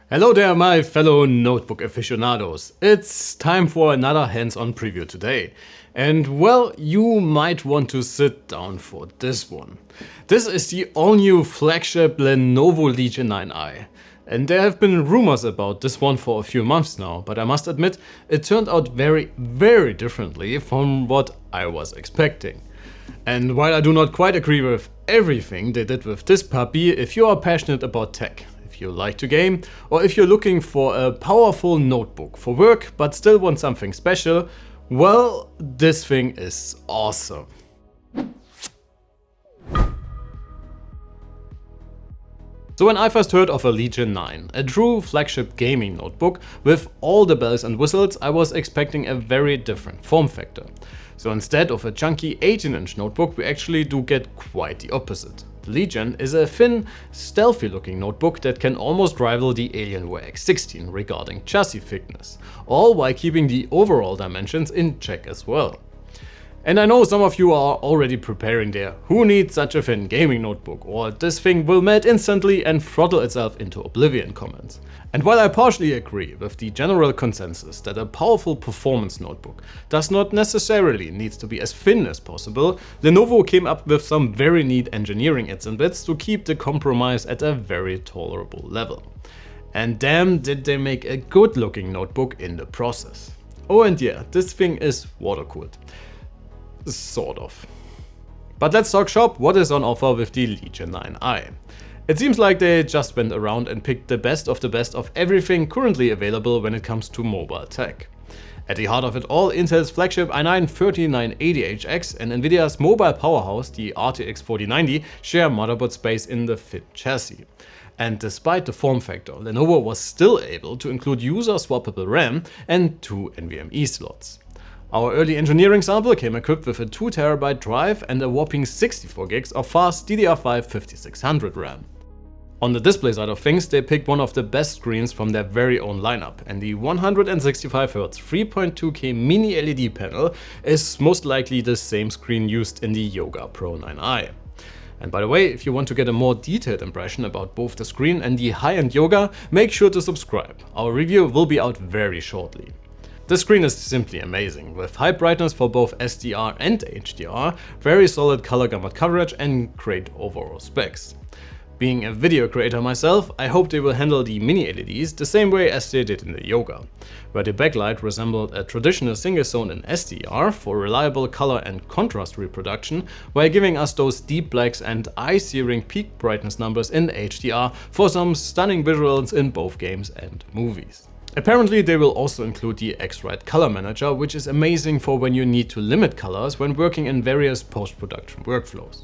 Hello there, my fellow notebook aficionados. It's time for another hands-on preview today. And well, you might want to sit down for this one. This is the all-new flagship Lenovo Legion 9i. And there have been rumors about this one for a few months now, but I must admit, it turned out very, very differently from what I was expecting. And while I do not quite agree with everything they did with this puppy, if you are passionate about tech, if you like to game, or if you're looking for a powerful notebook for work but still want something special, well, this thing is awesome. So when I first heard of a Legion 9, a true flagship gaming notebook with all the bells and whistles, I was expecting a very different form factor. So instead of a chunky 18-inch notebook, we actually do get quite the opposite. The Legion is a thin, stealthy looking notebook that can almost rival the Alienware X16 regarding chassis thickness, all while keeping the overall dimensions in check as well. And I know some of you are already preparing there, who needs such a thin gaming notebook, or this thing will melt instantly and throttle itself into oblivion comments. And while I partially agree with the general consensus that a powerful performance notebook does not necessarily need to be as thin as possible, Lenovo came up with some very neat engineering its and bits to keep the compromise at a very tolerable level. And damn did they make a good looking notebook in the process. Oh and yeah, this thing is water cooled. Sort of. But let's talk shop. What is on offer with the Legion 9i? It seems like they just went around and picked the best of everything currently available when it comes to mobile tech. At the heart of it all, Intel's flagship i9-3980HX and Nvidia's mobile powerhouse, the RTX 4090, share motherboard space in the thin chassis. And despite the form factor, Lenovo was still able to include user-swappable RAM and 2 NVMe slots. Our early engineering sample came equipped with a 2TB drive and a whopping 64GB of fast DDR5-5600 RAM. On the display side of things, they picked one of the best screens from their very own lineup, and the 165Hz 3.2K mini-LED panel is most likely the same screen used in the Yoga Pro 9i. And by the way, if you want to get a more detailed impression about both the screen and the high-end Yoga, make sure to subscribe. Our review will be out very shortly. The screen is simply amazing, with high brightness for both SDR and HDR, very solid color gamut coverage and great overall specs. Being a video creator myself, I hope they will handle the mini LEDs the same way as they did in the Yoga, where the backlight resembled a traditional single zone in SDR for reliable color and contrast reproduction, while giving us those deep blacks and eye-searing peak brightness numbers in HDR for some stunning visuals in both games and movies. Apparently they will also include the X-Rite Color Manager, which is amazing for when you need to limit colors when working in various post-production workflows.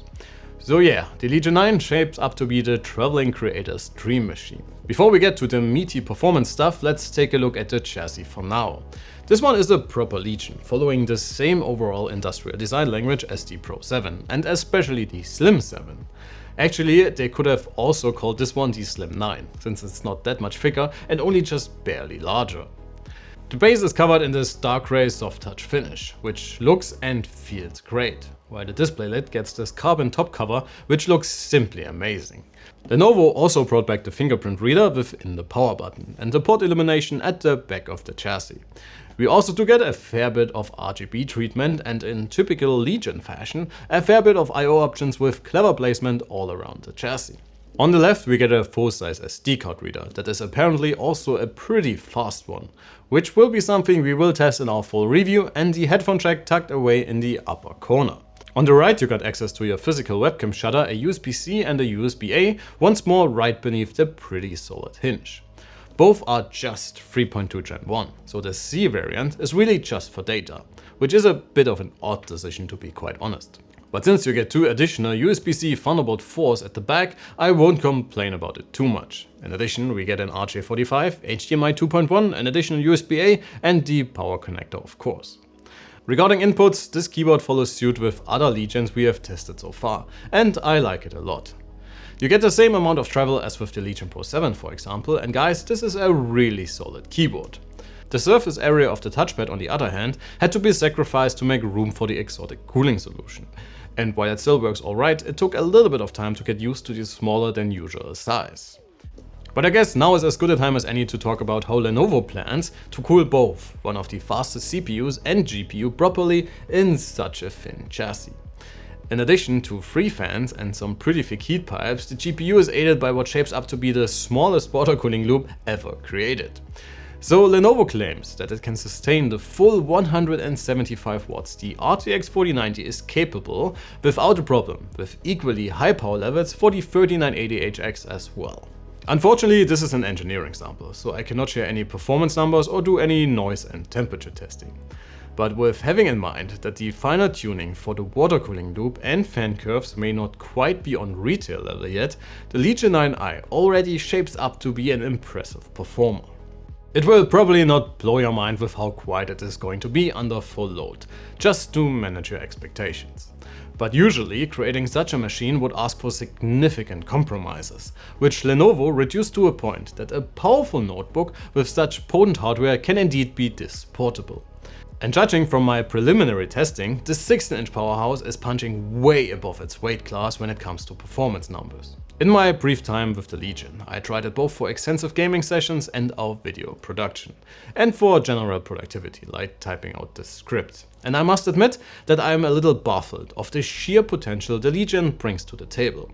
So yeah, the Legion 9 shapes up to be the traveling creator's dream machine. Before we get to the meaty performance stuff, let's take a look at the chassis for now. This one is a proper Legion, following the same overall industrial design language as the Pro 7, and especially the Slim 7. Actually, they could have also called this one the Slim 9, since it's not that much thicker and only just barely larger. The base is covered in this dark grey soft touch finish, which looks and feels great, while the display lid gets this carbon top cover, which looks simply amazing. Lenovo also brought back the Fingerprint Reader within the power button and the port illumination at the back of the chassis. We also do get a fair bit of RGB treatment and, in typical Legion fashion, a fair bit of I/O options with clever placement all around the chassis. On the left we get a full-size SD card reader that is apparently also a pretty fast one, which will be something we will test in our full review, and the headphone jack tucked away in the upper corner. On the right you got access to your physical webcam shutter, a USB-C and a USB-A, once more right beneath the pretty solid hinge. Both are just 3.2 Gen 1, so the C variant is really just for data, which is a bit of an odd decision to be quite honest. But since you get 2 additional USB-C Thunderbolt 4s at the back, I won't complain about it too much. In addition, we get an RJ45, HDMI 2.1, an additional USB-A and the power connector of course. Regarding inputs, this keyboard follows suit with other Legions we have tested so far, and I like it a lot. You get the same amount of travel as with the Legion Pro 7 for example, and guys, this is a really solid keyboard. The surface area of the touchpad on the other hand had to be sacrificed to make room for the exotic cooling solution. And while it still works alright, it took a little bit of time to get used to the smaller than usual size. But I guess now is as good a time as any to talk about how Lenovo plans to cool both one of the fastest CPUs and GPU properly in such a thin chassis. In addition to 3 fans and some pretty thick heat pipes, the GPU is aided by what shapes up to be the smallest water cooling loop ever created. So Lenovo claims that it can sustain the full 175 watts the RTX 4090 is capable without a problem, with equally high power levels for the 3980HX as well. Unfortunately, this is an engineering sample, so I cannot share any performance numbers or do any noise and temperature testing. But with having in mind that the final tuning for the water cooling loop and fan curves may not quite be on retail level yet, the Legion 9i already shapes up to be an impressive performer. It will probably not blow your mind with how quiet it is going to be under full load, just to manage your expectations. But usually, creating such a machine would ask for significant compromises, which Lenovo reduced to a point that a powerful notebook with such potent hardware can indeed be this portable. And judging from my preliminary testing, this 16-inch powerhouse is punching way above its weight class when it comes to performance numbers. In my brief time with the Legion, I tried it both for extensive gaming sessions and our video production, and for general productivity, like typing out the script. And I must admit that I am a little baffled of the sheer potential the Legion brings to the table.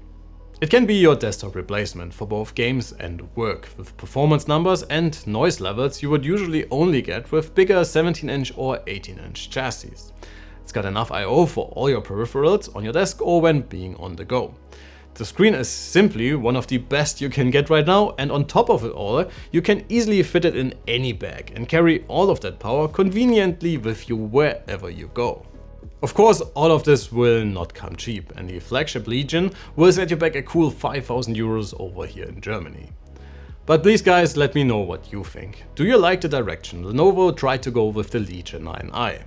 It can be your desktop replacement for both games and work, with performance numbers and noise levels you would usually only get with bigger 17-inch or 18-inch chassis. It's got enough I/O for all your peripherals on your desk or when being on the go. The screen is simply one of the best you can get right now, and on top of it all, you can easily fit it in any bag and carry all of that power conveniently with you wherever you go. Of course, all of this will not come cheap, and the Flagship Legion will set you back a cool 5,000 euros over here in Germany. But please guys, let me know what you think. Do you like the direction Lenovo tried to go with the Legion 9i?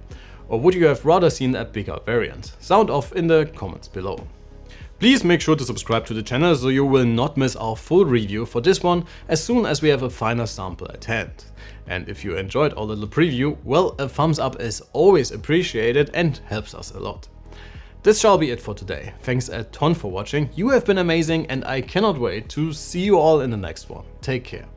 Or would you have rather seen a bigger variant? Sound off in the comments below. Please make sure to subscribe to the channel so you will not miss our full review for this one as soon as we have a final sample at hand. And if you enjoyed our little preview, well, a thumbs up is always appreciated and helps us a lot. This shall be it for today. Thanks a ton for watching, you have been amazing and I cannot wait to see you all in the next one. Take care.